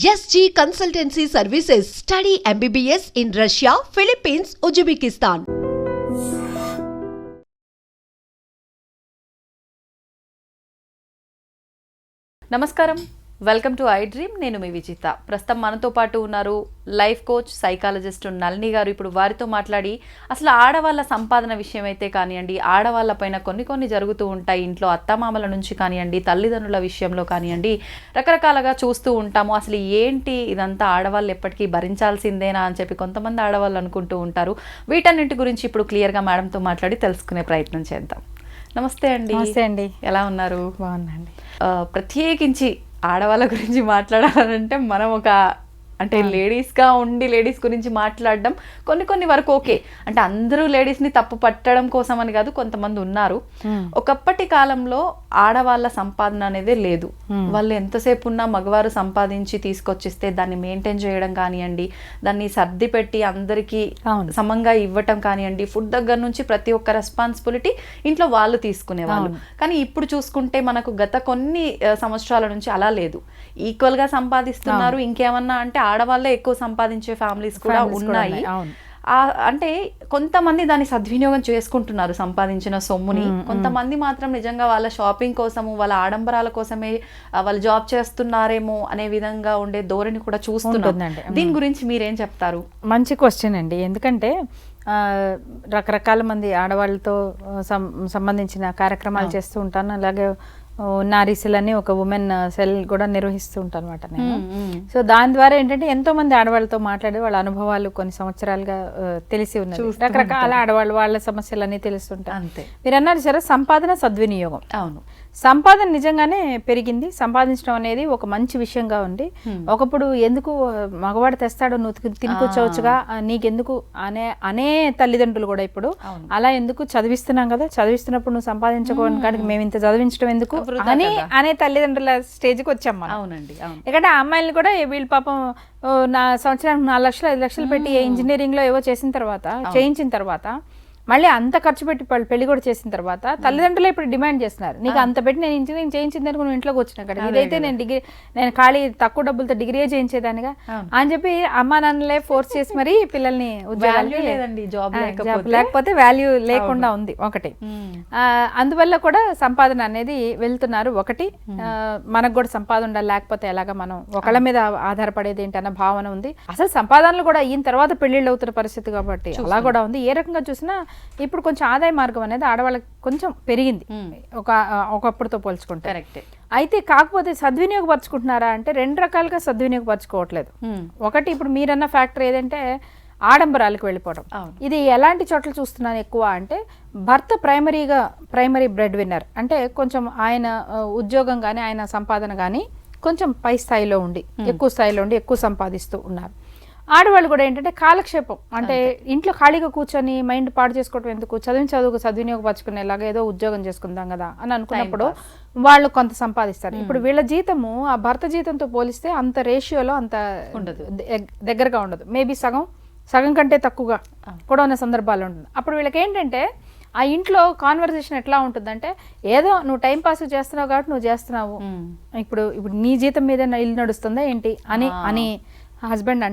SG Consultancy Services. Study MBBS in Russia, Philippines, Uzbekistan. నమస్కారం, welcome to I dream. నేను మీ విజిత. ప్రస్తుతం మనతో పాటు ఉన్నారు లైఫ్ కోచ్, సైకాలజిస్ట్ నళిని గారు. ఇప్పుడు వారితో మాట్లాడి అసలు ఆడవాళ్ళ సంపాదన విషయం అయితే కానివ్వండి, ఆడవాళ్ళ పైన కొన్ని జరుగుతూ ఉంటాయి. ఇంట్లో అత్తమామల నుంచి కానివ్వండి, తల్లిదండ్రుల విషయంలో కానివ్వండి, రకరకాలుగా చూస్తూ ఉంటాము. అసలు ఏంటి ఇదంతా ఆడవాళ్ళు ఎప్పటికీ భరించాల్సిందేనా అని చెప్పి కొంతమంది ఆడవాళ్ళు అనుకుంటూ ఉంటారు. వీటన్నింటి గురించి ఇప్పుడు క్లియర్గా మేడంతో మాట్లాడి తెలుసుకునే ప్రయత్నం చేద్దాం. నమస్తే అండి. నమస్తే అండి. ఎలా ఉన్నారు? బాగున్నాండి. ప్రత్యేకించి ఆడవాళ్ళ గురించి మాట్లాడాలంటే మనం అంటే లేడీస్గా ఉండి లేడీస్ గురించి మాట్లాడడం కొన్ని వరకు ఓకే. అంటే అందరూ లేడీస్ని తప్పు పట్టడం కోసం అని కాదు, కొంతమంది ఉన్నారు. ఒకప్పటి కాలంలో ఆడవాళ్ళ సంపాదన అనేది లేదు. వాళ్ళు ఎంతసేపు ఉన్నా మగవారు సంపాదించి తీసుకొచ్చిస్తే దాన్ని మెయింటైన్ చేయడం కానివ్వండి, దాన్ని సర్ది పెట్టి అందరికీ సమంగా ఇవ్వటం కానివ్వండి, ఫుడ్ దగ్గర నుంచి ప్రతి ఒక్క రెస్పాన్సిబిలిటీ ఇంట్లో వాళ్ళు తీసుకునేవాళ్ళు. కానీ ఇప్పుడు చూసుకుంటే మనకు గత కొన్ని సంవత్సరాల నుంచి అలా లేదు. ఈక్వల్గా సంపాదిస్తున్నారు. ఇంకేమన్నా అంటే ఆడవాళ్ళే ఎక్కువ సంపాదించే ఫ్యామిలీస్ కూడా ఉన్నాయి. అంటే కొంతమంది దాన్ని సద్వినియోగం చేసుకుంటున్నారు సంపాదించిన సొమ్ముని. కొంతమంది మాత్రం నిజంగా వాళ్ళ షాపింగ్ కోసము, వాళ్ళ ఆడంబరాల కోసమే వాళ్ళు జాబ్ చేస్తున్నారేమో అనే విధంగా ఉండే ధోరణి కూడా చూస్తున్నారు. దీని గురించి మీరేం చెప్తారు? మంచి క్వశ్చన్ అండి. ఎందుకంటే రకరకాల మంది ఆడవాళ్ళతో సంబంధించిన కార్యక్రమాలు చేస్తూ ఉంటాను. అలాగే నారీసెల్ అని ఒక ఉమెన్ సెల్ కూడా నిర్వహిస్తూ ఉంటాను అనమాట నేను. సో దాని ద్వారా ఏంటంటే ఎంతో మంది ఆడవాళ్ళతో మాట్లాడి వాళ్ళ అనుభవాలు కొన్ని సంవత్సరాలుగా తెలిసి ఉన్నాయి. రకరకాల ఆడవాళ్ళు వాళ్ళ సమస్యలన్నీ తెలుస్తుంటాయి. అంతే. మీరు అన్నారు సరే, సంపాదన సద్వినియోగం. అవును, సంపాదన నిజంగానే పెరిగింది. సంపాదించడం అనేది ఒక మంచి విషయంగా ఉంది. ఒకప్పుడు ఎందుకు మగవాడు తెస్తాడు, నువ్వు తినుకొచ్చవచ్చుగా, నీకెందుకు అనే తల్లిదండ్రులు కూడా ఇప్పుడు అలా ఎందుకు చదివిస్తున్నాం కదా, చదివిస్తున్నప్పుడు నువ్వు సంపాదించుకోవడానికి మేము ఇంత చదివించడం ఎందుకు అనే తల్లిదండ్రుల స్టేజ్కి వచ్చాం మనం. అవునండి. ఎందుకంటే ఆ అమ్మాయిలు కూడా వీళ్ళు పాపం నా సంవత్సరానికి 4 లక్షలు 5 లక్షలు పెట్టి ఇంజనీరింగ్ లో ఏవో చేయించిన తర్వాత మళ్ళీ అంత ఖర్చు పెట్టి వాళ్ళు పెళ్లి కూడా చేసిన తర్వాత తల్లిదండ్రులు ఇప్పుడు డిమాండ్ చేస్తున్నారు, నీకు అంత పెట్టి నేను ఇంజనీరింగ్ చేయించిన దానికి నువ్వు ఇంట్లోకి వచ్చినా కదా, ఇదైతే నేను ఖాళీ తక్కువ డబ్బులతో డిగ్రీ చేయించేదానిగా అని చెప్పి అమ్మా నాన్నలే ఫోర్స్ చేసి మరి పిల్లల్ని జాబ్ లేకపోతే వాల్యూ లేకుండా ఉంది ఒకటి. అందువల్ల కూడా సంపాదన అనేది వెళ్తున్నారు. ఒకటి మనకు కూడా సంపాదన ఉండాలి, లేకపోతే ఎలాగా మనం ఒకళ్ళ మీద ఆధారపడేది ఏంటి అన్న భావన ఉంది. అసలు సంపాదనలు కూడా అయిన తర్వాత పెళ్లిళ్ళు అవుతున్న పరిస్థితి కాబట్టి అలా కూడా ఉంది. ఏ రకంగా చూసినా ఇప్పుడు కొంచెం ఆదాయ మార్గం అనేది ఆడవాళ్ళకి కొంచెం పెరిగింది ఒకప్పుడుతో పోల్చుకుంటే. కరెక్టే. అయితే కాకపోతే సద్వినియోగపరచుకుంటున్నారా అంటే 2 రకాలుగా సద్వినియోగపరచుకోవట్లేదు. ఒకటి, ఇప్పుడు మీరన్న ఫ్యాక్టర్ ఏదంటే ఆడంబరాలకు వెళ్ళిపోవడం. ఇది ఎలాంటి చోట్ల చూస్తున్నాను ఎక్కువ అంటే, భర్త ప్రైమరీ బ్రెడ్ విన్నర్ అంటే కొంచెం ఆయన ఉద్యోగం కానీ ఆయన సంపాదన కానీ కొంచెం పై స్థాయిలో ఉండి ఎక్కువ సంపాదిస్తూ ఉన్నారు. ఆడవాళ్ళు కూడా ఏంటంటే కాలక్షేపం అంటే ఇంట్లో ఖాళీగా కూర్చొని మైండ్ పాడు చేసుకోవడం ఎందుకు, చదువుకు సద్వినియోగపరచుకునేలాగా ఏదో ఉద్యోగం చేసుకుందాం కదా అని అనుకున్నప్పుడు వాళ్ళు కొంత సంపాదిస్తారు. ఇప్పుడు వీళ్ళ జీతము ఆ భర్త జీతంతో పోలిస్తే అంత రేషియోలో అంత దగ్గరగా ఉండదు. మేబీ సగం కంటే తక్కువగా కూడా ఉన్న సందర్భాలు ఉంటుంది. అప్పుడు వీళ్ళకి ఏంటంటే ఆ ఇంట్లో కాన్వర్సేషన్ ఎట్లా ఉంటుందంటే, ఏదో నువ్వు టైం పాస్ చేస్తున్నావు కాబట్టి నువ్వు చేస్తున్నావు, ఇప్పుడు నీ జీతం మీద ఇల్లు నడుస్తుందా ఏంటి అని హస్బెండ్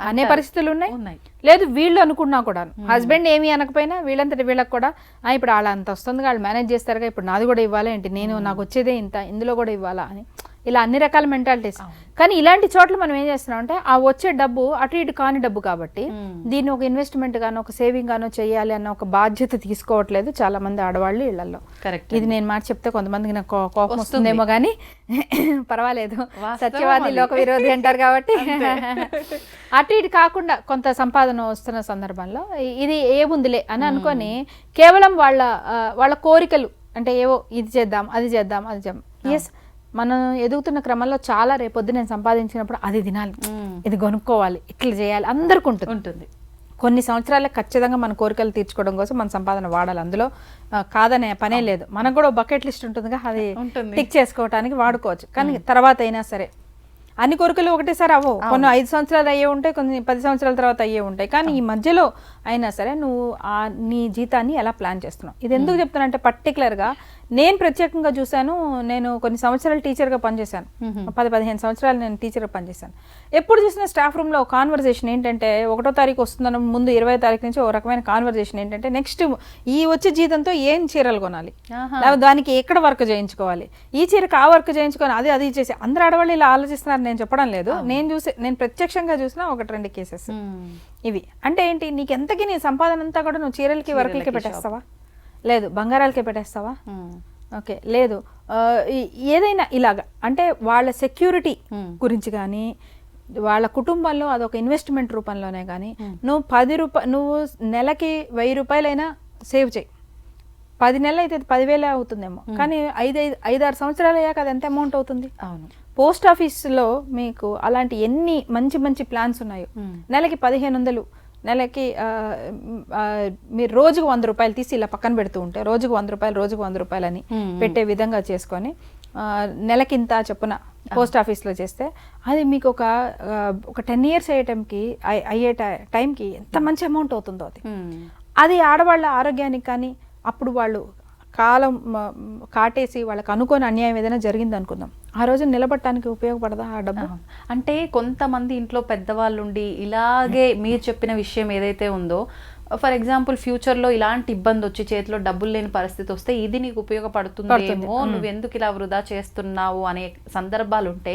అనే పరిస్థితులు ఉన్నాయి. లేదు వీళ్ళు అనుకున్నా కూడా హస్బెండ్ ఏమి అనకపోయినా వీళ్ళంతటి వీళ్ళకి కూడా ఇప్పుడు వాళ్ళ అంత వస్తుంది, వాళ్ళు మేనేజ్ చేస్తారుగా, ఇప్పుడు నాది కూడా ఇవ్వాలా ఏంటి, నాకు వచ్చేదే ఇంత, ఇందులో కూడా ఇవ్వాలా అని ఇలా అన్ని రకాల మెంటాలిటీస్. కానీ ఇలాంటి చోట్ల మనం ఏం చేస్తున్నాం అంటే ఆ వచ్చే డబ్బు అటు ఇటు కాని డబ్బు కాబట్టి దీన్ని ఒక ఇన్వెస్ట్మెంట్ గానో ఒక సేవింగ్ గానో చేయాలి అన్న ఒక బాధ్యత తీసుకోవట్లేదు చాలా మంది ఆడవాళ్ళు ఇళ్లలో. ఇది నేను మాట చెప్తే కొంతమందికి నాకు కోపం వస్తుందేమో కానీ పర్వాలేదు, సత్యవాది లోక విరోధి అంటారు కాబట్టి అటు ఇటు కాకుండా కొంత సంపాదన వస్తున్న సందర్భంలో ఇది ఏముందిలే అని అనుకొని కేవలం వాళ్ళ కోరికలు అంటే ఏవో ఇది చేద్దాం అది చేద్దాం. ఎస్, మనం ఎదుగుతున్న క్రమంలో చాలా రేపొద్దు నేను సంపాదించినప్పుడు అది తినాలి, ఇది కొనుక్కోవాలి, ఇట్లా చేయాలి అందరికీ ఉంటుంది. కొన్ని సంవత్సరాలకు ఖచ్చితంగా మన కోరికలు తీర్చుకోవడం కోసం మన సంపాదన వాడాలి, అందులో కాదనే పనే లేదు. మనకు కూడా బకెట్ లిస్ట్ ఉంటుందిగా, అది టిక్ చేసుకోవడానికి వాడుకోవచ్చు. కానీ తర్వాత అయినా సరే అన్ని కోరికలు ఒకటేసారి అవ్వవు. కొన్ని 5 సంవత్సరాలు అయ్యే ఉంటాయి, కొన్ని 10 సంవత్సరాల తర్వాత అయ్యే ఉంటాయి. కానీ ఈ మధ్యలో అయినా సరే నువ్వు నీ జీతాన్ని ఎలా ప్లాన్ చేస్తున్నావు. ఇది ఎందుకు చెప్తున్నా అంటే, పర్టికులర్గా నేను ప్రత్యేకంగా చూశాను. నేను కొన్ని సంవత్సరాలు టీచర్గా పనిచేశాను. 10-15 సంవత్సరాలు నేను టీచర్గా పనిచేశాను. ఎప్పుడు చూసినా స్టాఫ్ రూమ్లో కాన్వర్జేషన్ ఏంటంటే 1వ తారీఖు వస్తుందన్న ముందు 20వ తారీఖు నుంచి ఒక రకమైన కాన్వర్జేషన్ ఏంటంటే నెక్స్ట్ ఈ వచ్చే జీతంతో ఏం చీరలు కొనాలి, లేకపోతే దానికి ఎక్కడ వర్క్ చేయించుకోవాలి, ఈ చీరకు ఆ వర్క్ చేయించుకోవాలి, అది చేసి అందరు ఆడవాళ్ళు ఇలా ఆలోచిస్తున్నారు నేను చెప్పడం లేదు. నేను ప్రత్యక్షంగా చూసిన 1-2 కేసెస్ ఇవి. అంటే ఏంటి, నీకు ఎంతకి నీ సంపాదన అంతా కూడా నువ్వు చీరలకి వర్క్లకి పెట్టేస్తావా, లేదు బంగారాలకే పెట్టేస్తావా, ఓకే లేదు ఏదైనా ఇలాగా. అంటే వాళ్ళ సెక్యూరిటీ గురించి కానీ వాళ్ళ కుటుంబంలో అదొక ఇన్వెస్ట్మెంట్ రూపంలోనే కానీ నువ్వు నెలకి 1000 రూపాయలైనా సేవ్ చేయి. 10 నెలలు అయితే 10,000 అవుతుందేమో, కానీ 5-6 సంవత్సరాలు అయ్యాక అది ఎంత అమౌంట్ అవుతుంది. అవును, పోస్ట్ ఆఫీస్లో మీకు అలాంటి ఎన్ని మంచి మంచి ప్లాన్స్ ఉన్నాయో. నెలకి 1500, నెలకి మీరు రోజుకు 100 రూపాయలు తీసి ఇలా పక్కన పెడుతూ ఉంటే రోజుకు 100 రూపాయలు అని పెట్టే విధంగా చేసుకొని నెలకింత చొప్పున పోస్ట్ ఆఫీస్లో చేస్తే అది మీకు ఒక 10 years అయ్యే టైంకి ఎంత మంచి అమౌంట్ అవుతుందో అది ఆడవాళ్ళ ఆరోగ్యానికి కానీ అప్పుడు వాళ్ళు కాలం కాటేసి వాళ్ళకి అనుకోని అన్యాయం ఏదైనా జరిగింది అనుకుందాం, ఆ రోజు నిలబడటానికి ఉపయోగపడదా ఆ డబ్బు? అంటే కొంతమంది ఇంట్లో పెద్దవాళ్ళు ఉండి ఇలాగే మీరు చెప్పిన విషయం ఏదైతే ఉందో, ఫర్ ఎగ్జాంపుల్ ఫ్యూచర్లో ఇలాంటి ఇబ్బంది వచ్చి చేతిలో డబ్బులు లేని పరిస్థితి వస్తే ఇది నీకు ఉపయోగపడుతుందేమో, నువ్వు ఎందుకు ఇలా వృధా చేస్తున్నావు అనే సందర్భాలు ఉంటే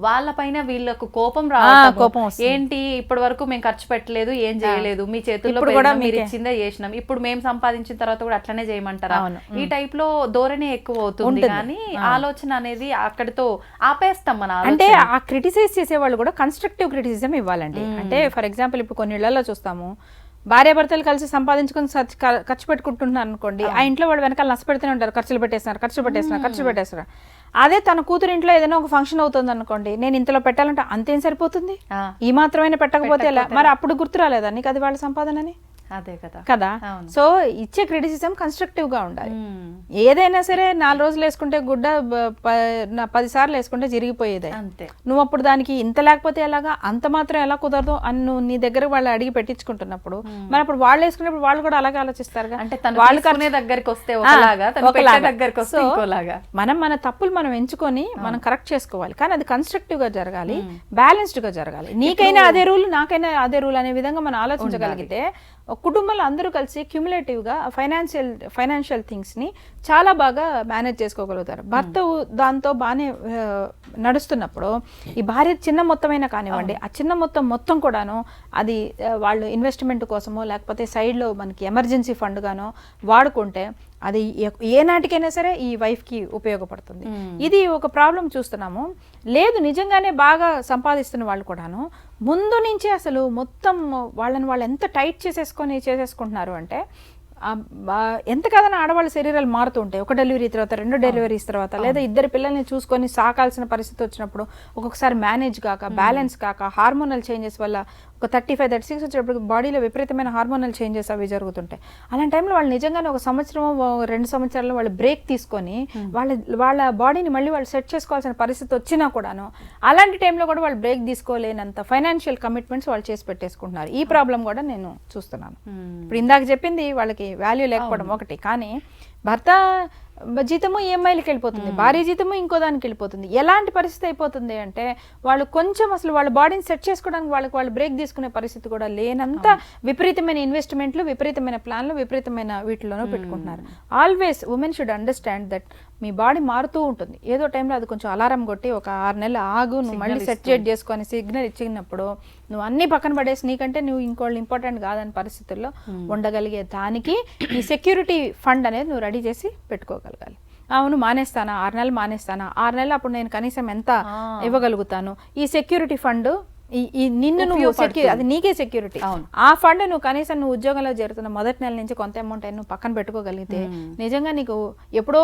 వాళ్ళపైన వీళ్ళకు కోపం రావడం, ఏంటి ఇప్పటి వరకు మేము ఖర్చు పెట్టలేదు, ఏం చేయలేదు, మీ చేతుల్లో మీరు ఇచ్చిందే చేసినాం, ఇప్పుడు మేము సంపాదించిన తర్వాత కూడా అట్లనే చేయమంటారా, ఈ టైప్ లో ధోరణి ఎక్కువ అవుతుంది. కానీ ఆలోచన అనేది అక్కడితో ఆపేస్తాం మన. అంటే ఆ క్రిటిసైజ్ చేసేవాళ్ళు కూడా కన్స్ట్రక్టివ్ క్రిటిసిజం ఇవ్వాలండి. అంటే ఫర్ ఎగ్జాంపుల్ ఇప్పుడు కొన్ని ఇళ్లలో చూస్తాము, భార్యాభర్తలు కలిసి సంపాదించుకొని ఖర్చు పెట్టుకుంటున్నారు అనుకోండి, ఆ ఇంట్లో వాళ్ళు వెనకాల నష్టపెడుతూనే ఉంటారు, ఖర్చులు పెట్టేస్తున్నారు. అదే తన కూతురు ఇంట్లో ఏదైనా ఒక ఫంక్షన్ అవుతుంది అనుకోండి, నేను ఇంతలో పెట్టాలంటే అంతేం సరిపోతుంది, ఈ మాత్రమైనా పెట్టకపోతే ఎలా, మరి అప్పుడు గుర్తు రాలేదా నీకు అది వాళ్ళ సంపాదనని? అదే కదా. సో ఇచ్చే క్రిటిసిజం కన్స్ట్రక్టివ్ గా ఉండాలి. ఏదైనా సరే 4 రోజులు వేసుకుంటే గుడ్డ 10 సార్లు వేసుకుంటే జరిగిపోయేదే. నువ్వు అప్పుడు దానికి ఇంత లేకపోతే ఎలాగా, అంత మాత్రం ఎలా కుదరదు అని నువ్వు నీ దగ్గర వాళ్ళు అడిగి పెట్టించుకుంటున్నప్పుడు మరి అప్పుడు వాళ్ళు వేసుకున్నప్పుడు వాళ్ళు కూడా అలాగే ఆలోచిస్తారు. వాళ్ళు దగ్గరికి వస్తే మనం మన తప్పులు మనం ఎంచుకొని మనం కరెక్ట్ చేసుకోవాలి, కానీ అది కన్స్ట్రక్టివ్ గా జరగాలి, బ్యాలెన్స్డ్ గా జరగాలి. నీకైనా అదే రూల్, నాకైనా అదే రూల్ అనే విధంగా మనం ఆలోచించగలిగితే కుటుంబంలో అందరూ కలిసి క్యూములేటివ్గా ఫైనాన్షియల్ థింగ్స్ని చాలా బాగా మేనేజ్ చేసుకోగలుగుతారు. భర్త దాంతో బాగానే నడుస్తున్నప్పుడు ఈ భార్య చిన్న మొత్తమైనా కానివ్వండి, ఆ చిన్న మొత్తం కూడాను అది వాళ్ళు ఇన్వెస్ట్మెంట్ కోసమో లేకపోతే సైడ్లో మనకి ఎమర్జెన్సీ ఫండ్ గానో వాడుకుంటే అది ఏ నాటికైనా సరే ఈ వైఫ్కి ఉపయోగపడుతుంది. ఇది ఒక ప్రాబ్లం చూస్తున్నాము. లేదు నిజంగానే బాగా సంపాదిస్తున్న వాళ్ళు కూడాను ముందు నుంచే అసలు మొత్తం వాళ్ళని వాళ్ళు ఎంత టైట్ చేసేసుకుంటున్నారు అంటే ఎంత కాదని ఆడవాళ్ళ శరీరాలు మారుతూ ఉంటాయి. ఒక డెలివరీ తర్వాత 2 డెలివరీస్ తర్వాత లేదా 2 పిల్లల్ని చూసుకొని సాకాల్సిన పరిస్థితి వచ్చినప్పుడు ఒక్కొక్కసారి మేనేజ్ కాక బ్యాలెన్స్ కాక హార్మోనల్ చేంజెస్ వల్ల ఒక 35-36 వచ్చేటప్పుడు బాడీలో విపరీతమైన హార్మోనల్ చేంజెస్ అవి జరుగుతుంటాయి. అలాంటి టైంలో వాళ్ళు నిజంగానే 1 సంవత్సరం 2 సంవత్సరాలు వాళ్ళు బ్రేక్ తీసుకొని వాళ్ళ బాడీని మళ్ళీ వాళ్ళు సెట్ చేసుకోవాల్సిన పరిస్థితి వచ్చినా కూడాను అలాంటి టైంలో కూడా వాళ్ళు బ్రేక్ తీసుకోలేనంత ఫైనాన్షియల్ కమిట్మెంట్స్ వాళ్ళు చేసి పెట్టేసుకుంటున్నారు. ఈ ప్రాబ్లం కూడా నేను చూస్తున్నాను. ఇప్పుడు ఇందాక చెప్పింది వాళ్ళకి వాల్యూ లేకపోవడం ఒకటి, కానీ భర్త జీతము ఈఎంఐలకి వెళ్ళిపోతుంది, భార్య జీతము ఇంకో దానికి వెళ్ళిపోతుంది. ఎలాంటి పరిస్థితి అయిపోతుంది అంటే వాళ్ళు కొంచెం అసలు వాళ్ళ బాడీని సెట్ చేసుకోవడానికి వాళ్ళు బ్రేక్ తీసుకునే పరిస్థితి కూడా లేనంత విపరీతమైన ఇన్వెస్ట్మెంట్లు, విపరీతమైన ప్లాన్లు, విపరీతమైన వీటిలోనూ పెట్టుకుంటున్నారు. Always women should understand that me body మారుతూ ఉంటుంది. ఏదో టైంలో అది కొంచెం అలారం కొట్టి ఒక 6 నెలలు ఆగు, నువ్వు మళ్ళీ సెట్ చేసుకొని సిగ్నల్ ఇచ్చినప్పుడు నువ్వు అన్ని పక్కన పడేసి నీకంటే నువ్వు ఇంకోళ్ళు ఇంపార్టెంట్ కాదని పరిస్థితుల్లో ఉండగలిగే దానికి ఈ సెక్యూరిటీ ఫండ్ అనేది నువ్వు రెడీ చేసి పెట్టుకోగలగాలి. అవును మానేస్తానా 6 నెలలు మానేస్తానా, 6 నెలలు అప్పుడు నేను కనీసం ఎంత ఇవ్వగలుగుతాను, ఈ సెక్యూరిటీ ఫండ్ నిన్ను నువ్వు అది నీకే సెక్యూరిటీ. ఆ ఫండ్ నువ్వు కనీసం నువ్వు ఉద్యోగంలో చేరుతున్న మొదటి నెల నుంచి కొంత అమౌంట్ అయినా నువ్వు పక్కన పెట్టుకోగలిగితే నిజంగా నీకు ఎప్పుడో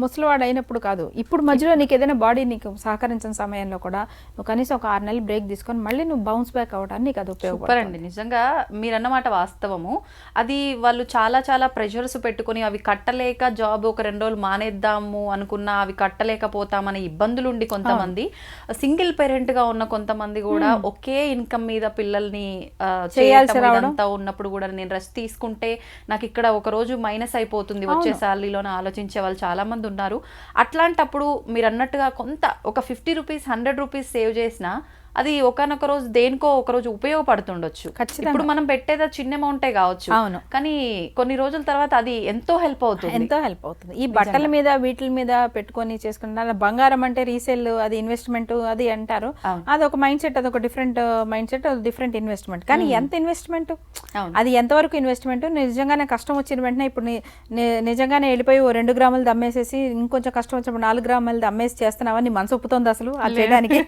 ముసలివాడు అయినప్పుడు కాదు, ఇప్పుడు మధ్యలో నీకు ఏదైనా బాడీ నీకు సహకరించిన సమయంలో కూడా నువ్వు కనీసం ఒక 6 నెలలు బ్రేక్ తీసుకొని మళ్ళీ నువ్వు బౌన్స్ బ్యాక్ అవ్వడానికి నీకు అది ఉపయోగపడుతుంది. నిజంగా మీరన్నమాట వాస్తవము. అది వాళ్ళు చాలా చాలా ప్రెషర్స్ పెట్టుకుని అవి కట్టలేక జాబ్ ఒక 2 రోజులు మానేద్దాము అనుకున్నా అవి కట్టలేకపోతామనే ఇబ్బందులు ఉండి కొంతమంది, సింగిల్ పేరెంట్ గా ఉన్న కొంతమంది కూడా ఒకే ఇన్కమ్ మీద పిల్లల్ని చేయాల్సి చేయటం రావడం. ఇదంతా ఉన్నప్పుడు కూడా నేను రెస్ట్ తీసుకుంటే నాకు ఇక్కడ ఒక రోజు మైనస్ అయిపోతుంది వచ్చే శాలరీలోనే ఆలోచించే వాళ్ళు చాలా మంది ఉన్నారు. అట్లాంటప్పుడు మీరు అన్నట్టుగా కొంత ఒక 50 రూపీస్ 100 రూపీస్ సేవ్ చేసినా అది ఒకనొక రోజు దేనికో ఒక రోజు ఉపయోగపడుతుండొచ్చు. ఇప్పుడు మనం పెట్టేది చిన్న అమౌంటే కావచ్చు, అవును. కానీ కొన్ని రోజుల తర్వాత అది ఎంతో హెల్ప్ అవుతుంది. ఎంతో హెల్ప్ అవుతుంది. ఈ బట్టల మీద వీటి మీద పెట్టుకొని చేసుకుంటారు. బంగారం అంటే రీసేల్, అది ఇన్వెస్ట్మెంట్ అది అంటారు. అది ఒక మైండ్ సెట్, అది ఒక different mind set, different investment. కానీ ఎంత ఇన్వెస్ట్మెంట్, అది ఎంతవరకు ఇన్వెస్ట్మెంట్? నిజంగానే కష్టం వచ్చిన వెంటనే ఇప్పుడు నిజంగానే వెళ్ళిపోయి 2 గ్రాములు అమ్మేసేసి ఇంకొంచెం కష్టం వచ్చినప్పుడు 4 గ్రాములు అమ్మేసి చేస్తున్నావా? నీ మనసు ఒప్పుతోంది అసలు అది చేయడానికి?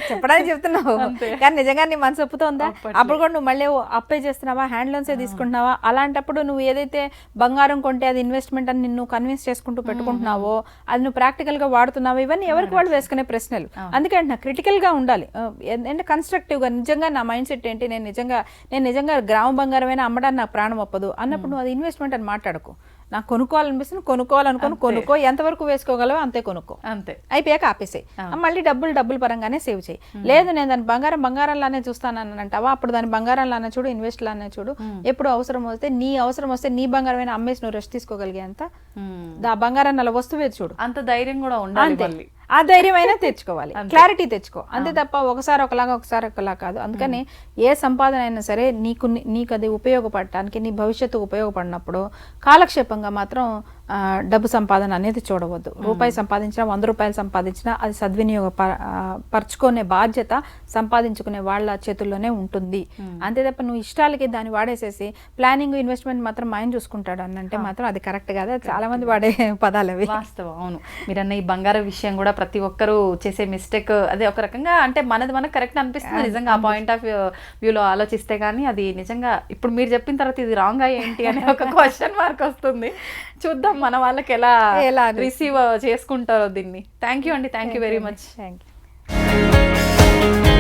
చెప్పడానికి చెప్తున్నావు, కానీ నిజంగా నీ మనసు ఒప్పుతోందా? అప్పుడు కూడా నువ్వు మళ్ళీ అప్పే చేస్తున్నావా, హ్యాండ్ లోన్సే తీసుకుంటున్నావా? అలాంటప్పుడు నువ్వు ఏదైతే బంగారం కొంటే అది ఇన్వెస్ట్మెంట్ అని నిన్ను కన్విన్స్ చేసుకుంటూ పెట్టుకుంటున్నావో, అది నువ్వు ప్రాక్టికల్ గా వాడుతున్నావో, ఇవన్నీ ఎవరికి వాళ్ళు వేసుకునే ప్రశ్నలు. అందుకంటే క్రిటికల్ గా ఉండాలి, అంటే కన్స్ట్రక్టివ్ గా. నిజంగా నా మైండ్ సెట్ ఏంటి, నేను నిజంగా గ్రామ బంగారమైనా అమ్మడానికి నాకు ప్రాణం ఒప్పదు అన్నప్పుడు నువ్వు అది ఇన్వెస్ట్మెంట్ అని మాట్లాడుకో. నాకు కొనుక్కోవాలనిపిస్తుంది, కొనుక్కో, ఎంతవరకు వేసుకోగలవో అంతే కొనుక్కో, అంతే. అయిపోయాక ఆపేసాయి, మళ్ళీ డబ్బులు పరంగానే సేవ్ చేయి. లేదు నేను దాని బంగారంలానే చూస్తానని అంటావా, అప్పుడు దాని బంగారంలానే చూడు, ఇన్వెస్ట్ లానే చూడు. ఎప్పుడు అవసరం వస్తే నీ బంగారమైన అమ్మేసి నువ్వు రెస్ట్ తీసుకోగలిగే అంత ఆ బంగారాన్ని అలా వస్తువే చూడు. అంత ధైర్యం కూడా ఉండాలి, ఆ ధైర్యం అయినా తెచ్చుకోవాలి, క్లారిటీ తెచ్చుకో, అంతే తప్ప ఒకసారి ఒకలా కాదు. అందుకని ఏ సంపాదన అయినా సరే నీకు అది ఉపయోగపడటానికి, నీ భవిష్యత్తు ఉపయోగపడినప్పుడు కాలక్షేపంగా మాత్రం డబ్బు సంపాదన అనేది చూడవద్దు. రూపాయి సంపాదించినా 100 రూపాయలు సంపాదించినా అది సద్వినియోగ పరచుకునే బాధ్యత సంపాదించుకునే వాళ్ళ చేతుల్లోనే ఉంటుంది. అంతే తప్ప నువ్వు ఇష్టాలకి దాన్ని వాడేసేసి ప్లానింగ్ ఇన్వెస్ట్మెంట్ మాత్రం ఆయన చూసుకుంటాడు అన్నంటే మాత్రం అది కరెక్ట్ కాదు. చాలా మంది వాడే పదాలు అవి. వాస్తవం. అవును, మీరన్న ఈ బంగారం విషయం కూడా ప్రతి ఒక్కరు చేసే మిస్టేక్. అదే ఒక రకంగా అంటే మనకు కరెక్ట్ అనిపిస్తుంది నిజంగా, ఆ పాయింట్ ఆఫ్ వ్యూలో ఆలోచిస్తే. కానీ అది నిజంగా ఇప్పుడు మీరు చెప్పిన తర్వాత ఇది రాంగ్ ఏంటి అనే ఒక క్వశ్చన్ మార్క్ వస్తుంది. చూద్దాం మన వాళ్ళకి ఎలా రిసీవ్ చేసుకుంటారో దీన్ని. థ్యాంక్ యూ అండి, thank you very much. Thank you.